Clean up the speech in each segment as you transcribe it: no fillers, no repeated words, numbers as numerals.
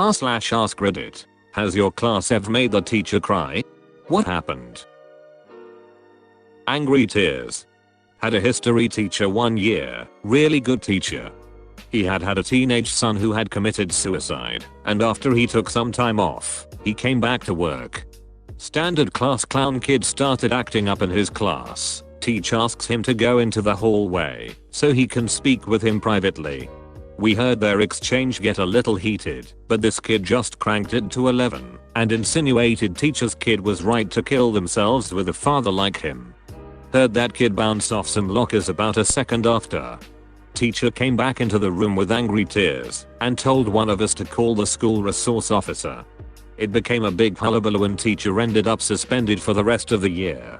r/AskReddit. Has your class ever made the teacher cry? What happened? Angry tears. Had a history teacher one year, really good teacher. He had a teenage son who had committed suicide, and after he took some time off, he came back to work. Standard class clown kid started acting up in his class. Teacher asks him to go into the hallway so he can speak with him privately. We heard their exchange get a little heated, but this kid just cranked it to 11 and insinuated teacher's kid was right to kill themselves with a father like him. Heard that kid bounce off some lockers about a second after. Teacher came back into the room with angry tears and told one of us to call the school resource officer. It became a big hullabaloo and teacher ended up suspended for the rest of the year.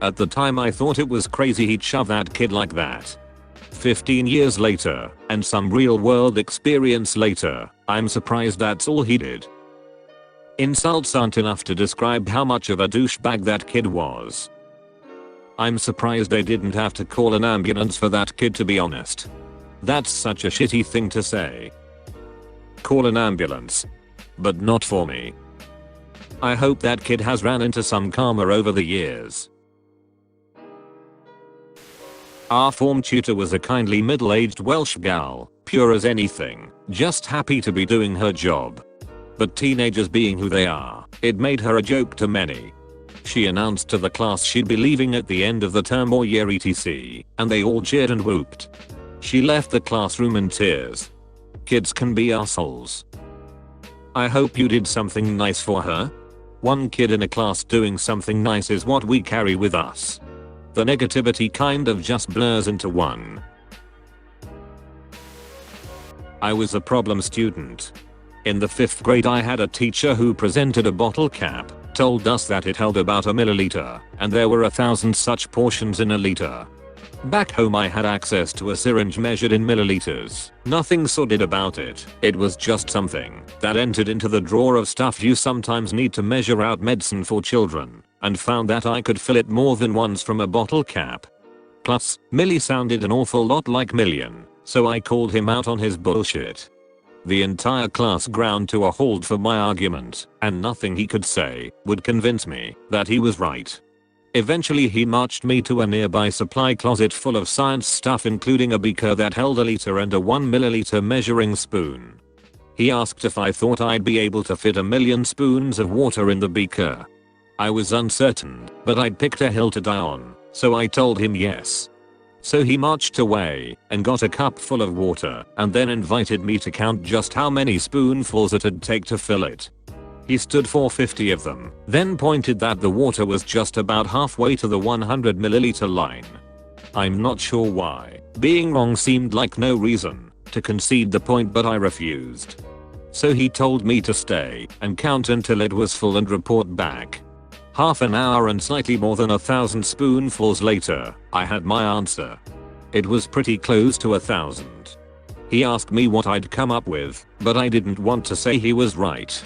At the time I thought it was crazy he'd shove that kid like that. 15 years later, and some real world experience later, I'm surprised that's all he did. Insults aren't enough to describe how much of a douchebag that kid was. I'm surprised they didn't have to call an ambulance for that kid, to be honest. That's such a shitty thing to say. Call an ambulance. But not for me. I hope that kid has ran into some karma over the years. Our form tutor was a kindly middle-aged Welsh gal, pure as anything, just happy to be doing her job. But teenagers being who they are, it made her a joke to many. She announced to the class she'd be leaving at the end of the term or year etc, and they all cheered and whooped. She left the classroom in tears. Kids can be assholes. I hope you did something nice for her. One kid in a class doing something nice is what we carry with us. The negativity kind of just blurs into one. I was a problem student. In the 5th grade I had a teacher who presented a bottle cap, told us that it held about a milliliter, and there were 1,000 such portions in a liter. Back home I had access to a syringe measured in milliliters. Nothing sordid about it. It was just something that entered into the drawer of stuff you sometimes need to measure out medicine for children, and found that I could fill it more than once from a bottle cap. Plus, milli sounded an awful lot like million, so I called him out on his bullshit. The entire class ground to a halt for my argument, and nothing he could say would convince me that he was right. Eventually he marched me to a nearby supply closet full of science stuff, including a beaker that held a liter and a 1 milliliter measuring spoon. He asked if I thought I'd be able to fit 1,000,000 spoons of water in the beaker. I was uncertain, but I'd picked a hill to die on, so I told him yes. So he marched away and got a cup full of water and then invited me to count just how many spoonfuls it'd take to fill it. He stood for 50 of them, then pointed that the water was just about halfway to the 100 milliliter line. I'm not sure why. Being wrong seemed like no reason to concede the point, but I refused. So he told me to stay and count until it was full and report back. Half an hour and slightly more than 1,000 spoonfuls later, I had my answer. It was pretty close to 1,000. He asked me what I'd come up with, but I didn't want to say he was right.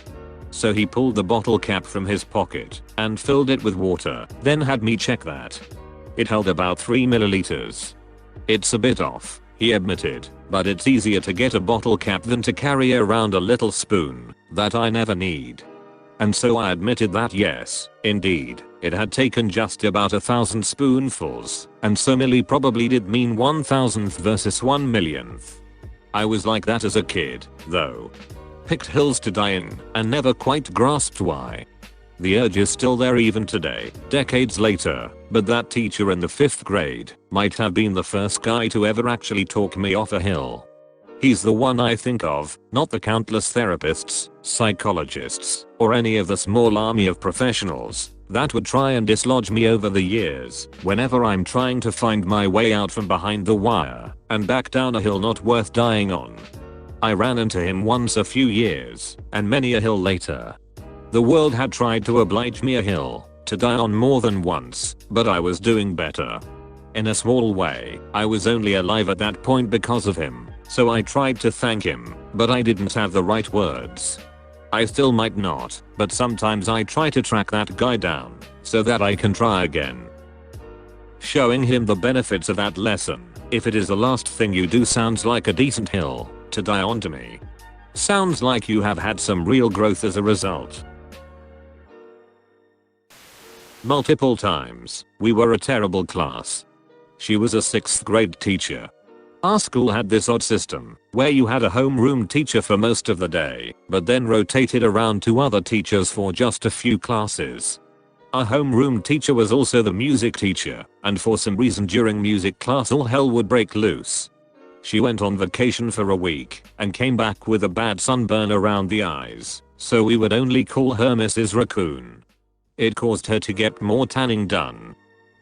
So he pulled the bottle cap from his pocket and filled it with water, then had me check that. It held about 3 milliliters. It's a bit off, he admitted, but it's easier to get a bottle cap than to carry around a little spoon that I never need. And so I admitted that yes, indeed, it had taken just about 1,000 spoonfuls, and so milli probably did mean 1,000th versus 1,000,000th. I was like that as a kid, though. Picked hills to die in, and never quite grasped why. The urge is still there even today, decades later, but that teacher in the 5th grade might have been the first guy to ever actually talk me off a hill. He's the one I think of, not the countless therapists, psychologists, or any of the small army of professionals that would try and dislodge me over the years whenever I'm trying to find my way out from behind the wire and back down a hill not worth dying on. I ran into him once a few years, and many a hill later. The world had tried to oblige me a hill to die on more than once, but I was doing better. In a small way, I was only alive at that point because of him, so I tried to thank him, but I didn't have the right words. I still might not, but sometimes I try to track that guy down, so that I can try again. Showing him the benefits of that lesson, if it is the last thing you do, sounds like a decent hill to die on to me. Sounds like you have had some real growth as a result. Multiple times, we were a terrible class. She was a 6th grade teacher. Our school had this odd system, where you had a homeroom teacher for most of the day, but then rotated around to other teachers for just a few classes. Our homeroom teacher was also the music teacher, and for some reason during music class all hell would break loose. She went on vacation for a week, and came back with a bad sunburn around the eyes, so we would only call her Mrs. Raccoon. It caused her to get more tanning done.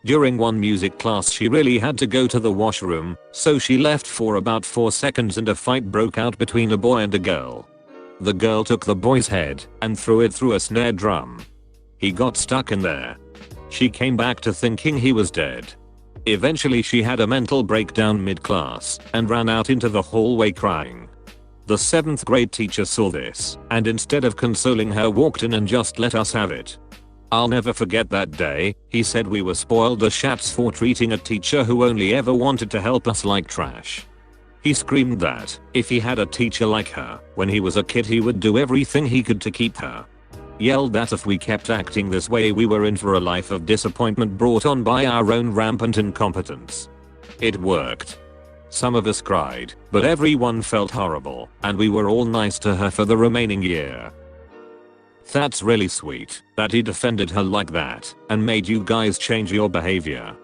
During one music class she really had to go to the washroom, so she left for about 4 seconds and a fight broke out between a boy and a girl. The girl took the boy's head and threw it through a snare drum. He got stuck in there. She came back to thinking he was dead. Eventually she had a mental breakdown mid-class and ran out into the hallway crying. The 7th grade teacher saw this and instead of consoling her walked in and just let us have it. I'll never forget that day. He said we were spoiled shats for treating a teacher who only ever wanted to help us like trash. He screamed that if he had a teacher like her when he was a kid he would do everything he could to keep her. Yelled that if we kept acting this way we were in for a life of disappointment brought on by our own rampant incompetence. It worked. Some of us cried, but everyone felt horrible, and we were all nice to her for the remaining year. That's really sweet that he defended her like that and made you guys change your behavior.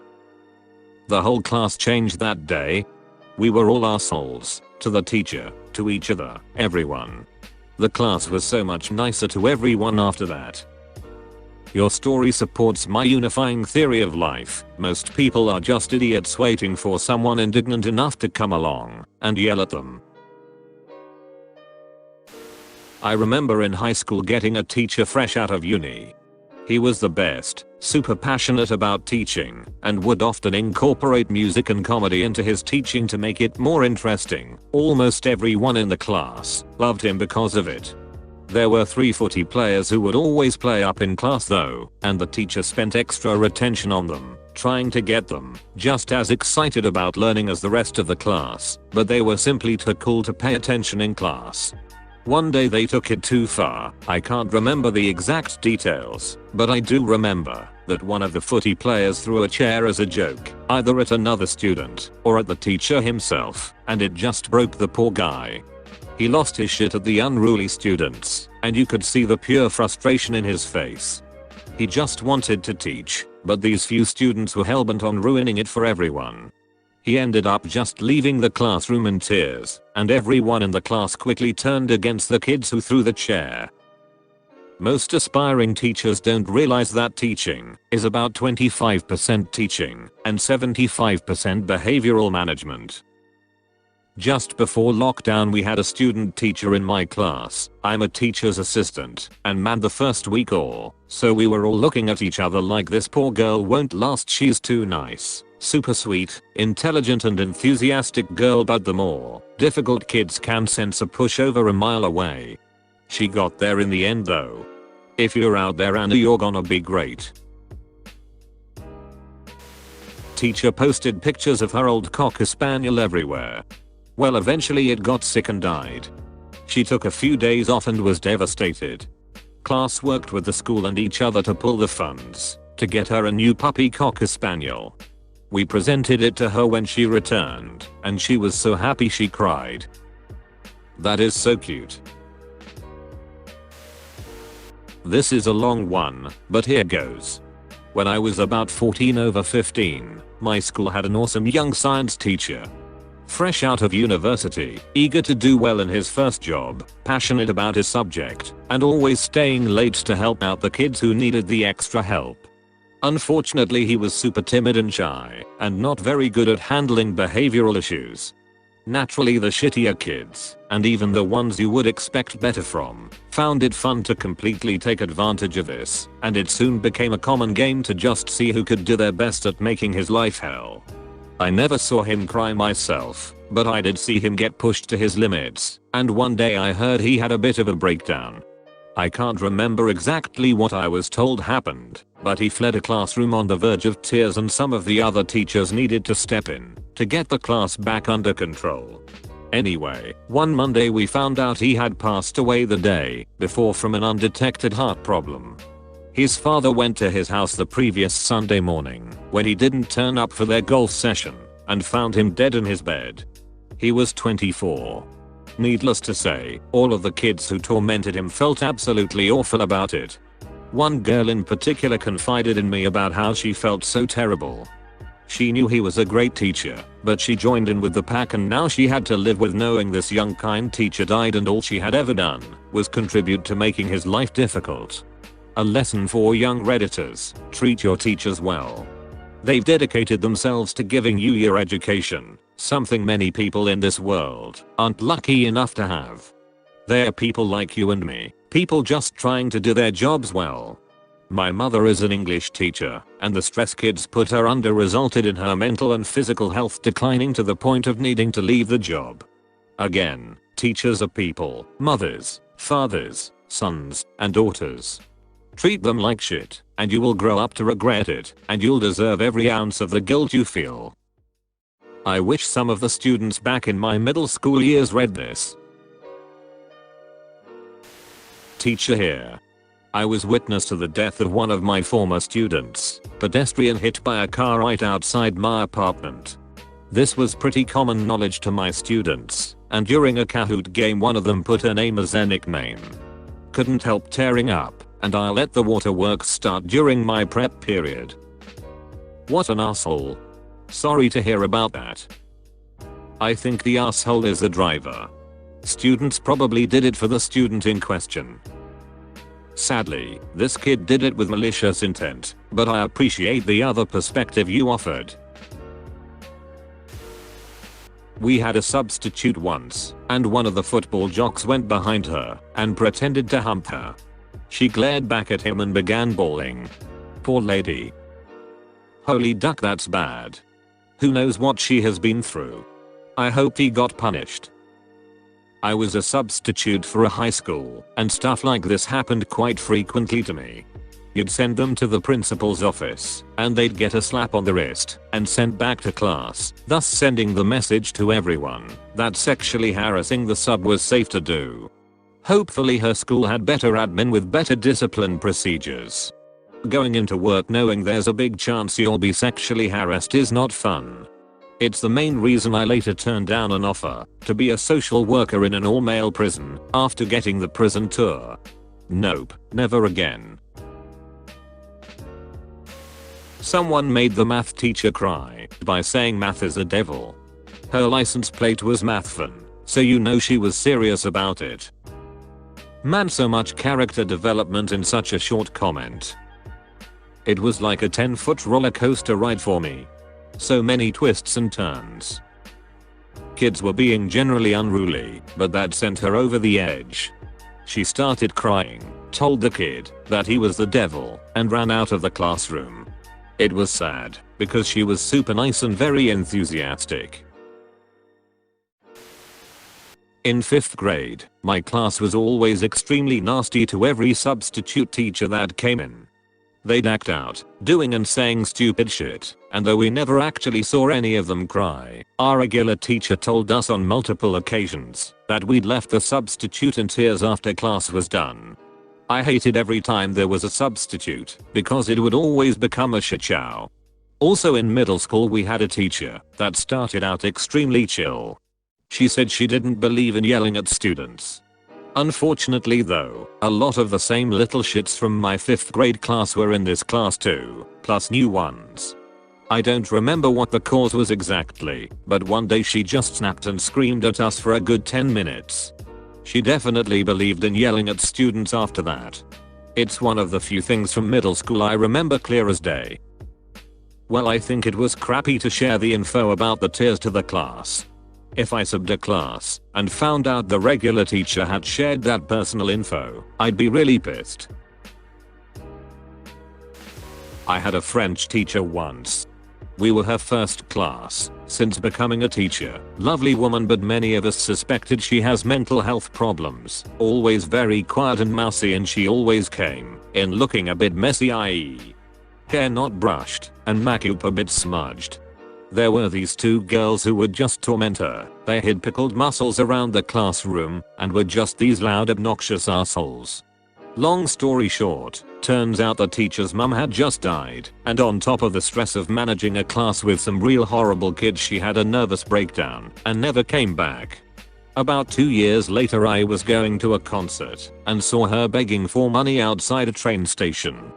The whole class changed that day. We were all assholes, to the teacher, to each other, everyone. The class was so much nicer to everyone after that. Your story supports my unifying theory of life. Most people are just idiots waiting for someone indignant enough to come along and yell at them. I remember in high school getting a teacher fresh out of uni. He was the best, super passionate about teaching, and would often incorporate music and comedy into his teaching to make it more interesting. Almost everyone in the class loved him because of it. There were 3 footy players who would always play up in class though, and the teacher spent extra attention on them, trying to get them just as excited about learning as the rest of the class, but they were simply too cool to pay attention in class. One day they took it too far. I can't remember the exact details, but I do remember that one of the footy players threw a chair as a joke, either at another student or at the teacher himself, and it just broke the poor guy. He lost his shit at the unruly students, and you could see the pure frustration in his face. He just wanted to teach, but these few students were hellbent on ruining it for everyone. He ended up just leaving the classroom in tears, and everyone in the class quickly turned against the kids who threw the chair. Most aspiring teachers don't realize that teaching is about 25% teaching and 75% behavioral management. Just before lockdown we had a student teacher in my class. I'm a teacher's assistant, and man, the first week or so we were all looking at each other like this poor girl won't last, she's too nice. Super sweet, intelligent and enthusiastic girl, but the more difficult kids can sense a pushover a mile away. She got there in the end though. If you're out there, Anna, you're gonna be great. Teacher posted pictures of her old Cocker Spaniel everywhere. Well, eventually it got sick and died. She took a few days off and was devastated. Class worked with the school and each other to pull the funds to get her a new puppy Cocker Spaniel. We presented it to her when she returned, and she was so happy she cried. That is so cute. This is a long one, but here goes. When I was about 14 over 15, my school had an awesome young science teacher. Fresh out of university, eager to do well in his first job, passionate about his subject, and always staying late to help out the kids who needed the extra help. Unfortunately, he was super timid and shy, and not very good at handling behavioral issues. Naturally, the shittier kids, and even the ones you would expect better from, found it fun to completely take advantage of this, and it soon became a common game to just see who could do their best at making his life hell. I never saw him cry myself, but I did see him get pushed to his limits, and one day I heard he had a bit of a breakdown. I can't remember exactly what I was told happened, but he fled a classroom on the verge of tears and some of the other teachers needed to step in to get the class back under control. Anyway, one Monday we found out he had passed away the day before from an undetected heart problem. His father went to his house the previous Sunday morning when he didn't turn up for their golf session and found him dead in his bed. He was 24. Needless to say, all of the kids who tormented him felt absolutely awful about it. One girl in particular confided in me about how she felt so terrible. She knew he was a great teacher, but she joined in with the pack and now she had to live with knowing this young kind teacher died and all she had ever done was contribute to making his life difficult. A lesson for young Redditors: treat your teachers well. They've dedicated themselves to giving you your education, something many people in this world aren't lucky enough to have. They're people like you and me, people just trying to do their jobs well. My mother is an English teacher, and the stress kids put her under resulted in her mental and physical health declining to the point of needing to leave the job. Again, teachers are people, mothers, fathers, sons, and daughters. Treat them like shit, and you will grow up to regret it, and you'll deserve every ounce of the guilt you feel. I wish some of the students back in my middle school years read this. Teacher here. I was witness to the death of one of my former students, pedestrian hit by a car right outside my apartment. This was pretty common knowledge to my students, and during a Kahoot game one of them put her name as their nickname. Couldn't help tearing up, and I let the waterworks start during my prep period. What an asshole. Sorry to hear about that. I think the asshole is the driver. Students probably did it for the student in question. Sadly, this kid did it with malicious intent, but I appreciate the other perspective you offered. We had a substitute once, and one of the football jocks went behind her and pretended to hump her. She glared back at him and began bawling. Poor lady. Holy duck, that's bad. Who knows what she has been through. I hope he got punished. I was a substitute for a high school, and stuff like this happened quite frequently to me. You'd send them to the principal's office, and they'd get a slap on the wrist and sent back to class, thus sending the message to everyone that sexually harassing the sub was safe to do. Hopefully her school had better admin with better discipline procedures. Going into work knowing there's a big chance you'll be sexually harassed is not fun. It's the main reason I later turned down an offer to be a social worker in an all-male prison after getting the prison tour. Nope, never again. Someone made the math teacher cry by saying math is a devil. Her license plate was mathfun, so you know she was serious about it. Man, so much character development in such a short comment. It was like a 10-foot roller coaster ride for me. So many twists and turns. Kids were being generally unruly, but that sent her over the edge. She started crying, told the kid that he was the devil, and ran out of the classroom. It was sad, because she was super nice and very enthusiastic. In 5th grade, my class was always extremely nasty to every substitute teacher that came in. They'd act out, doing and saying stupid shit, and though we never actually saw any of them cry, our regular teacher told us on multiple occasions that we'd left the substitute in tears after class was done. I hated every time there was a substitute, because it would always become a shit show. Also in middle school we had a teacher that started out extremely chill. She said she didn't believe in yelling at students. Unfortunately though, a lot of the same little shits from my 5th grade class were in this class too, plus new ones. I don't remember what the cause was exactly, but one day she just snapped and screamed at us for a good 10 minutes. She definitely believed in yelling at students after that. It's one of the few things from middle school I remember clear as day. Well, I think it was crappy to share the info about the tears to the class. If I subbed a class and found out the regular teacher had shared that personal info, I'd be really pissed. I had a French teacher once. We were her first class since becoming a teacher. Lovely woman, but many of us suspected she has mental health problems. Always very quiet and mousy, and she always came in looking a bit messy, i.e. hair not brushed and makeup a bit smudged. There were these two girls who would just torment her. They hid pickled mussels around the classroom and were just these loud obnoxious assholes. Long story short, turns out the teacher's mum had just died, and on top of the stress of managing a class with some real horrible kids, she had a nervous breakdown and never came back. About 2 years later, I was going to a concert and saw her begging for money outside a train station.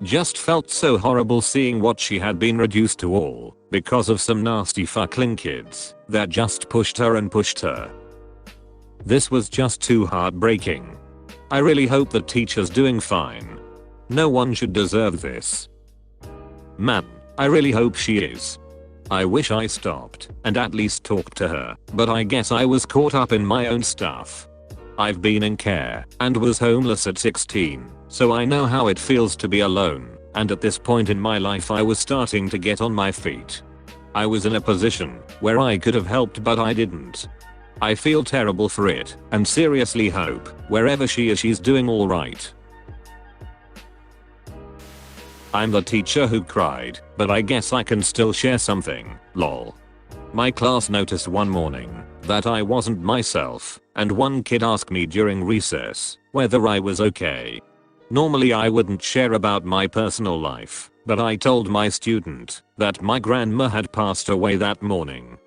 Just felt so horrible seeing what she had been reduced to, all because of some nasty fuckling kids that just pushed her and pushed her. This was just too heartbreaking. I really hope the teacher's doing fine. No one should deserve this. Man, I really hope she is. I wish I stopped and at least talked to her, but I guess I was caught up in my own stuff. I've been in care and was homeless at 16, so I know how it feels to be alone, and at this point in my life I was starting to get on my feet. I was in a position where I could have helped, but I didn't. I feel terrible for it and seriously hope wherever she is, she's doing alright. I'm the teacher who cried, but I guess I can still share something, lol. My class noticed one morning that I wasn't myself, and one kid asked me during recess whether I was okay. Normally I wouldn't share about my personal life, but I told my student that my grandma had passed away that morning.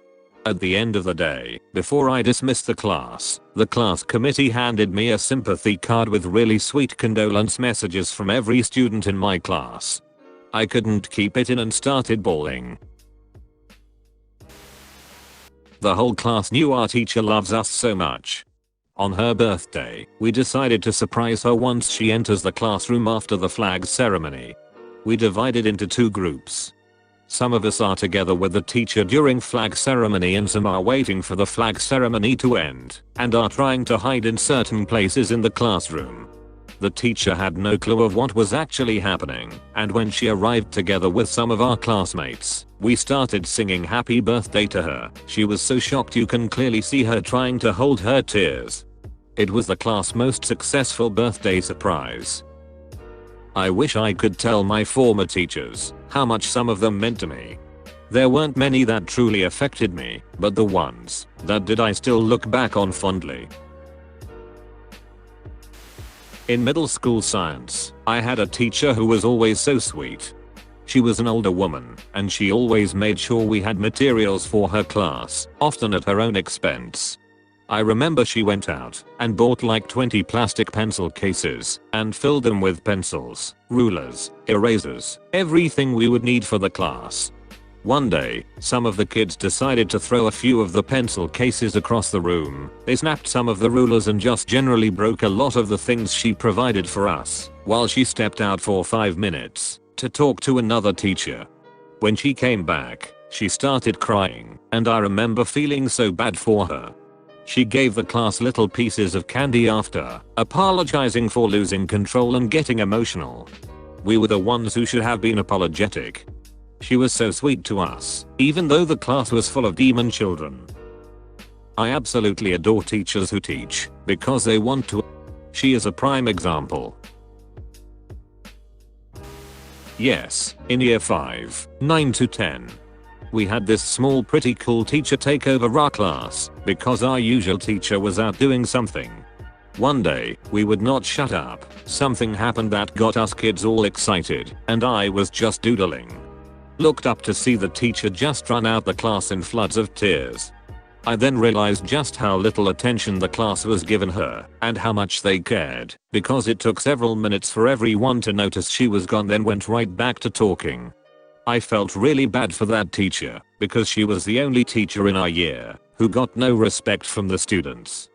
At the end of the day, before I dismissed the class committee handed me a sympathy card with really sweet condolence messages from every student in my class. I couldn't keep it in and started bawling. The whole class knew our teacher loves us so much. On her birthday, we decided to surprise her once she enters the classroom after the flag ceremony. We divided into 2 groups. Some of us are together with the teacher during flag ceremony and some are waiting for the flag ceremony to end and are trying to hide in certain places in the classroom. The teacher had no clue of what was actually happening, and when she arrived together with some of our classmates, we started singing happy birthday to her. She was so shocked you can clearly see her trying to hold her tears. It was the class' most successful birthday surprise. I wish I could tell my former teachers how much some of them meant to me. There weren't many that truly affected me, but the ones that did I still look back on fondly. In middle school science, I had a teacher who was always so sweet. She was an older woman, and she always made sure we had materials for her class, often at her own expense. I remember she went out and bought like 20 plastic pencil cases and filled them with pencils, rulers, erasers, everything we would need for the class. One day, some of the kids decided to throw a few of the pencil cases across the room. They snapped some of the rulers and just generally broke a lot of the things she provided for us, while she stepped out for 5 minutes to talk to another teacher. When she came back, she started crying, and I remember feeling so bad for her. She gave the class little pieces of candy after apologizing for losing control and getting emotional. We were the ones who should have been apologetic. She was so sweet to us, even though the class was full of demon children. I absolutely adore teachers who teach because they want to. She is a prime example. Yes, in year 5, 9 to 10. We had this small pretty cool teacher take over our class because our usual teacher was out doing something. One day, we would not shut up. Something happened that got us kids all excited, and I was just doodling. Looked up to see the teacher just run out the class in floods of tears. I then realized just how little attention the class was given her and how much they cared, because it took several minutes for everyone to notice she was gone, then went right back to talking. I felt really bad for that teacher because she was the only teacher in our year who got no respect from the students.